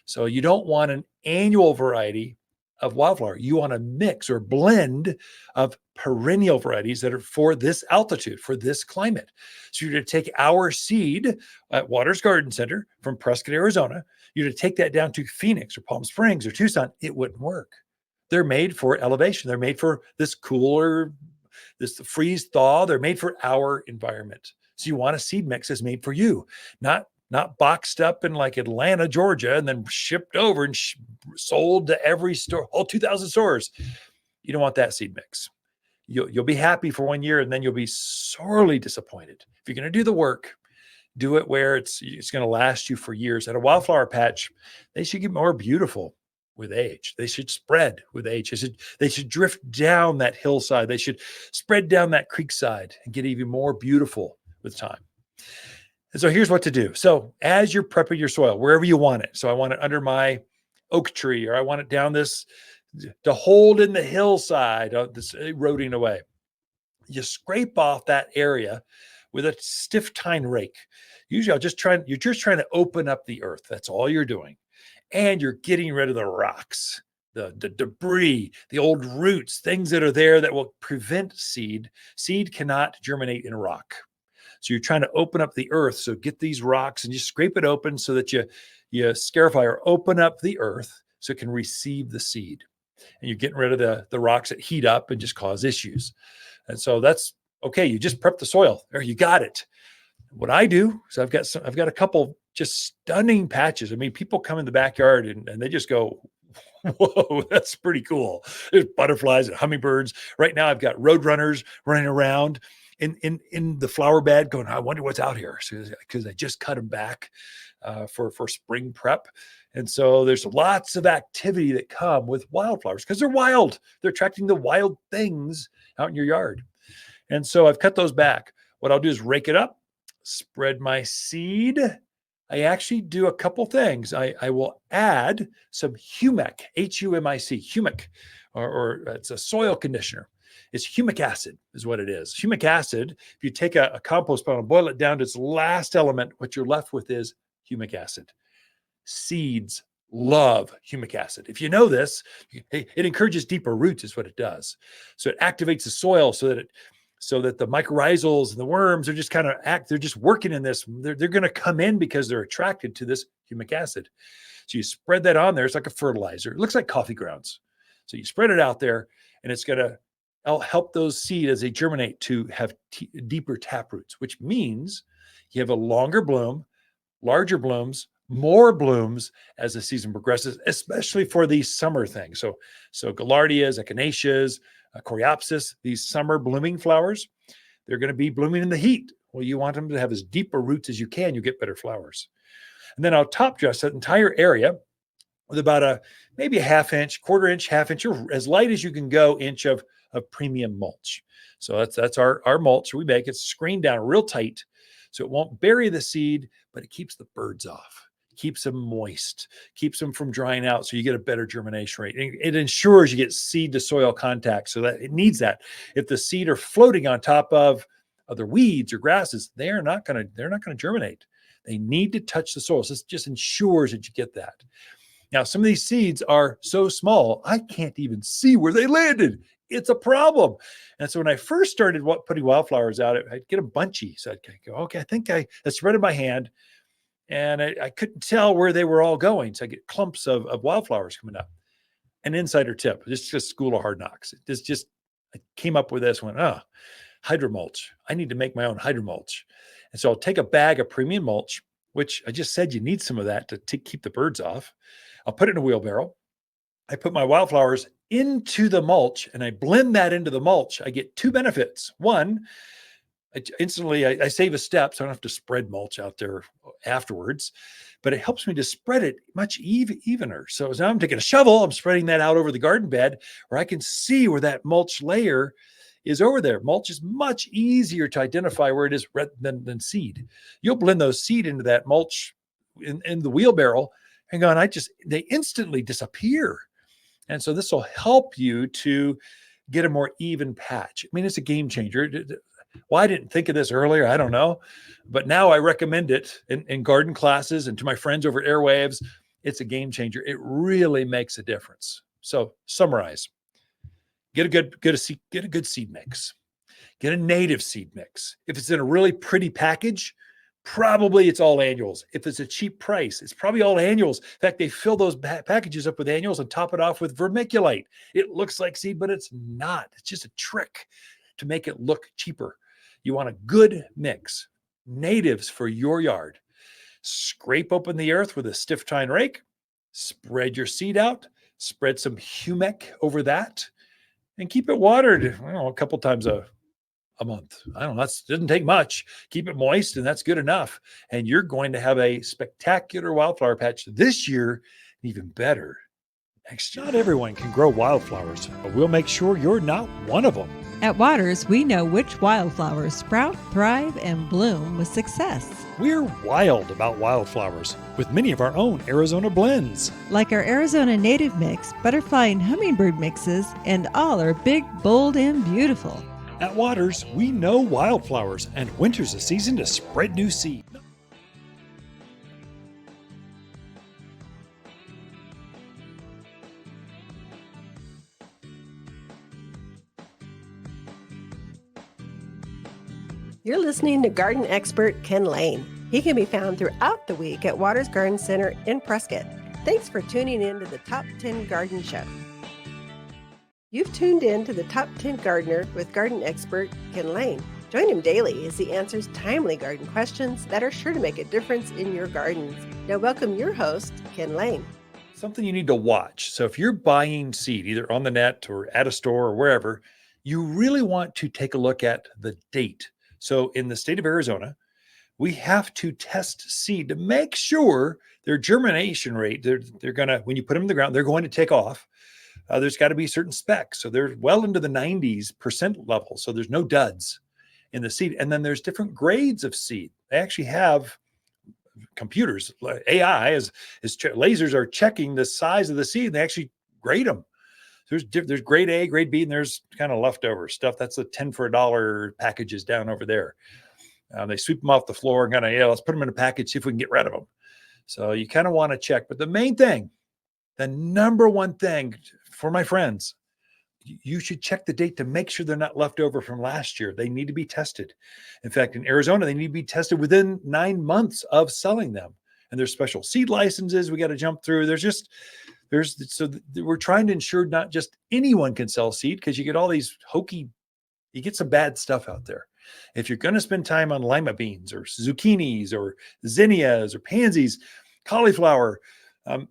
So you don't want an annual variety of wildflower. You want a mix or blend of perennial varieties that are for this altitude, for this climate. So you're going to take our seed at Waters Garden Center from Prescott, Arizona. You're going to take that down to Phoenix or Palm Springs or Tucson. It wouldn't work. They're made for elevation. They're made for this cooler, this freeze thaw. They're made for our environment. So you want a seed mix that's made for you, not boxed up in like Atlanta, Georgia, and then shipped over and sold to every store, all 2,000 stores. You don't want that seed mix. You'll be happy for 1 year, and then you'll be sorely disappointed. If you're going to do the work, do it where it's going to last you for years. At a wildflower patch, they should get more beautiful with age. They should spread with age. They should drift down that hillside. They should spread down that creek side and get even more beautiful with time. And so here's what to do. So as you're prepping your soil, wherever you want it. So I want it under my oak tree, or I want it down this to hold in the hillside, this eroding away. You scrape off that area with a stiff tine rake. Usually you're just trying to open up the earth. That's all you're doing. And you're getting rid of the rocks, the debris, the old roots, things that are there that will prevent seed. Seed cannot germinate in rock. So you're trying to open up the earth. So get these rocks and you scrape it open so that you scarify or open up the earth so it can receive the seed. And you're getting rid of the rocks that heat up and just cause issues. And so that's okay. You just prep the soil, or you got it. What I do is I've got a couple just stunning patches. I mean, people come in the backyard and they just go, whoa, that's pretty cool. There's butterflies and hummingbirds. Right now I've got roadrunners running around in the flower bed going, I wonder what's out here. Because I just cut them back for spring prep. And so there's lots of activity that come with wildflowers because they're wild. They're attracting the wild things out in your yard. And so I've cut those back. What I'll do is rake it up, spread my seed. I actually do a couple things. I will add some humic, Humic, humic, or it's a soil conditioner. It's humic acid is what it is. Humic acid, if you take a compost pile and boil it down to its last element, what you're left with is humic acid. Seeds love humic acid. If you know this, it encourages deeper roots is what it does. So it activates the soil so that the mycorrhizals and the worms are just kind of they're just working in this. They're going to come in because they're attracted to this humic acid. So you spread that on there. It's like a fertilizer. It looks like coffee grounds. So you spread it out there and it's going to help those seeds as they germinate to have deeper tap roots, which means you have a longer bloom, larger blooms, more blooms as the season progresses, especially for these summer things. So gaillardias, echinaceas, coreopsis, these summer blooming flowers, they're going to be blooming in the heat. Well, you want them to have as deeper roots as you can. You get better flowers. And then I'll top dress that entire area with about maybe a ½ inch, ½ inch, or as light as you can go inch of premium mulch. So that's our mulch. We make it screened down real tight so it won't bury the seed, but it keeps the birds off. Keeps them moist, keeps them from drying out so you get a better germination rate. It ensures you get seed to soil contact so that it needs that. If the seed are floating on top of other weeds or grasses, they're not going to germinate. They need to touch the soil. So this just ensures that you get that. Now, some of these seeds are so small, I can't even see where they landed. It's a problem. And so when I first started putting wildflowers out, I'd get them bunchy. So I'd go, okay, I think I spread in my hand. And I couldn't tell where they were all going. So I get clumps of wildflowers coming up. An insider tip, this is just school of hard knocks. I came up with this one, hydromulch. I need to make my own hydromulch. And so I'll take a bag of premium mulch, which I just said you need some of that to keep the birds off. I'll put it in a wheelbarrow. I put my wildflowers into the mulch and I blend that into the mulch. I get two benefits. One, I save a step, so I don't have to spread mulch out there afterwards, but it helps me to spread it much evener. So as now I'm taking a shovel, I'm spreading that out over the garden bed where I can see where that mulch layer is over there. Mulch is much easier to identify where it is than seed. You'll blend those seed into that mulch in the wheelbarrow and they instantly disappear. And so this will help you to get a more even patch. I mean, it's a game changer. Why I didn't think of this earlier, I don't know. But now I recommend it in garden classes and to my friends over at Airwaves. It's a game changer. It really makes a difference. So summarize. Get a good seed mix. Get a native seed mix. If it's in a really pretty package, probably it's all annuals. If it's a cheap price, it's probably all annuals. In fact, they fill those packages up with annuals and top it off with vermiculite. It looks like seed, but it's not. It's just a trick to make it look cheaper. You want a good mix. Natives for your yard. Scrape open the earth with a stiff tine rake. Spread your seed out. Spread some humic over that. And keep it watered, a couple times a month. I don't know. That doesn't take much. Keep it moist, and that's good enough. And you're going to have a spectacular wildflower patch this year, even better next year. Not everyone can grow wildflowers, but we'll make sure you're not one of them. At Waters, we know which wildflowers sprout, thrive, and bloom with success. We're wild about wildflowers, with many of our own Arizona blends. Like our Arizona native mix, butterfly and hummingbird mixes, and all are big, bold, and beautiful. At Waters, we know wildflowers, and winter's a season to spread new seed. You're listening to garden expert Ken Lain. He can be found throughout the week at Waters Garden Center in Prescott. Thanks for tuning in to the Top 10 Garden Show. You've tuned in to the Top 10 Gardener with garden expert Ken Lain. Join him daily as he answers timely garden questions that are sure to make a difference in your gardens. Now welcome your host, Ken Lain. Something you need to watch. So if you're buying seed, either on the net or at a store or wherever, you really want to take a look at the date. So in the state of Arizona, we have to test seed to make sure their germination rate, they're going to, when you put them in the ground, they're going to take off. There's got to be certain specs. So they're well into the 90% level. So there's no duds in the seed. And then there's different grades of seed. They actually have computers, AI lasers are checking the size of the seed. And they actually grade them. There's grade A, grade B, and there's kind of leftover stuff. That's the 10 for $1 packages down over there. They sweep them off the floor and kind of, let's put them in a package, see if we can get rid of them. So you kind of want to check. But the main thing, the number one thing for my friends, you should check the date to make sure they're not left over from last year. They need to be tested. In fact, in Arizona, they need to be tested within 9 months of selling them. And there's special seed licenses we got to jump through. We're trying to ensure not just anyone can sell seed, because you get all these you get some bad stuff out there. If you're going to spend time on lima beans or zucchinis or zinnias or pansies, cauliflower,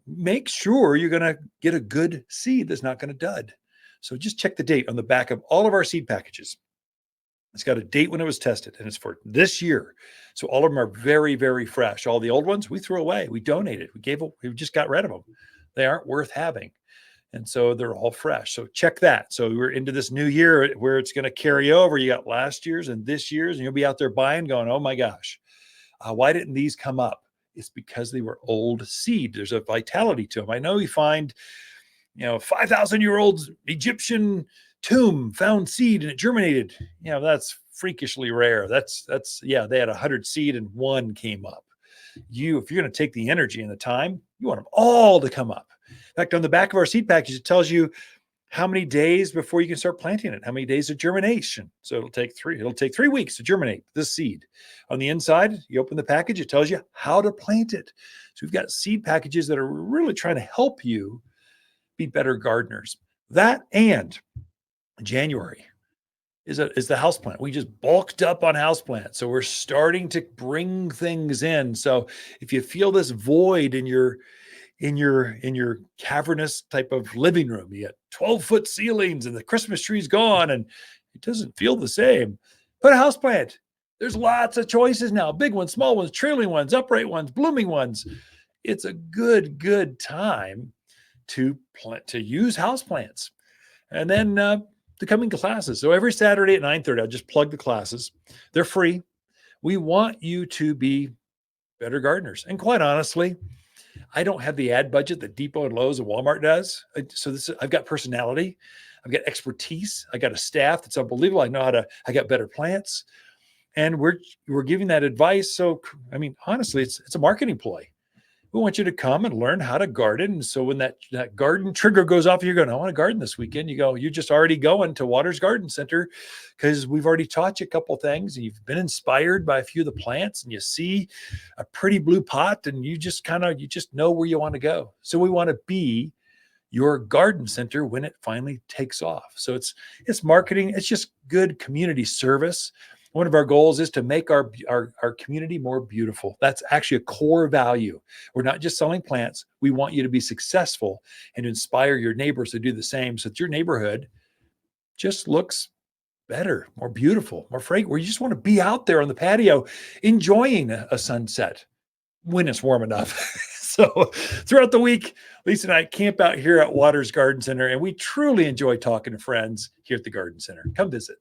make sure you're going to get a good seed that's not going to dud. So just check the date on the back of all of our seed packages. It's got a date when it was tested, and it's for this year. So all of them are very, very fresh. All the old ones we threw away. We donated. We just got rid of them. They aren't worth having. And so they're all fresh. So check that. So we're into this new year where it's going to carry over. You got last year's and this year's, and you'll be out there buying going, oh my gosh, why didn't these come up? It's because they were old seed. There's a vitality to them. I know you find, 5,000-year-old Egyptian tomb found seed and it germinated. That's freakishly rare. They had 100 seed and one came up. If you're going to take the energy and the time, you want them all to come up. In fact, on the back of our seed package, it tells you how many days before you can start planting it, how many days of germination. So it'll take 3 weeks to germinate this seed. On the inside, you open the package, it tells you how to plant it. So we've got seed packages that are really trying to help you be better gardeners. That and January is the houseplant. We just bulked up on houseplants. So we're starting to bring things in. So if you feel this void in your cavernous type of living room, you got 12-foot ceilings and the Christmas tree's gone and it doesn't feel the same, put a houseplant. There's lots of choices now. Big ones, small ones, trailing ones, upright ones, blooming ones. It's a good time to use houseplants. And then the coming classes. So every Saturday at 9:30, I'll just plug the classes. They're free. We want you to be better gardeners. And quite honestly, I don't have the ad budget that Depot and Lowe's and Walmart does. I've got personality. I've got expertise. I got a staff that's unbelievable. I got better plants. And we're giving that advice. So, honestly, it's a marketing ploy. We want you to come and learn how to garden. And so when that garden trigger goes off, you're going, I want to garden this weekend. You're just already going to Waters Garden Center because we've already taught you a couple things and you've been inspired by a few of the plants and you see a pretty blue pot and you just know where you want to go. So we want to be your garden center when it finally takes off. So it's marketing. It's just good community service. One of our goals is to make our community more beautiful. That's actually a core value. We're not just selling plants. We want you to be successful and inspire your neighbors to do the same so that your neighborhood just looks better, more beautiful, more fragrant, where you just want to be out there on the patio enjoying a sunset when it's warm enough. So throughout the week, Lisa and I camp out here at Waters Garden Center, and we truly enjoy talking to friends here at the Garden Center. Come visit.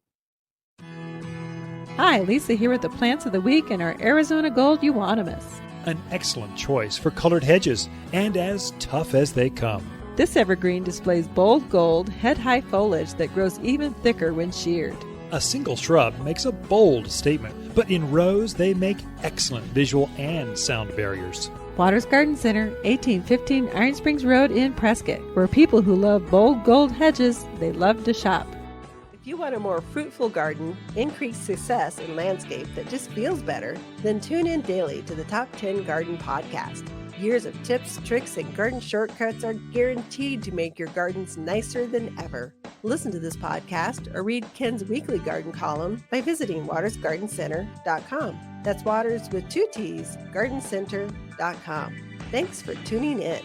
Hi, Lisa here with the plants of the week and our Arizona Gold Euonymus. An excellent choice for colored hedges, and as tough as they come. This evergreen displays bold gold, head-high foliage that grows even thicker when sheared. A single shrub makes a bold statement, but in rows they make excellent visual and sound barriers. Waters Garden Center, 1815 Iron Springs Road in Prescott, where people who love bold gold hedges, they love to shop. If you want a more fruitful garden, increased success in landscape that just feels better, then tune in daily to the Top 10 Garden Podcast. Years of tips, tricks, and garden shortcuts are guaranteed to make your gardens nicer than ever. Listen to this podcast or read Ken's weekly garden column by visiting watersgardencenter.com. That's Waters with 2 T's, gardencenter.com. Thanks for tuning in.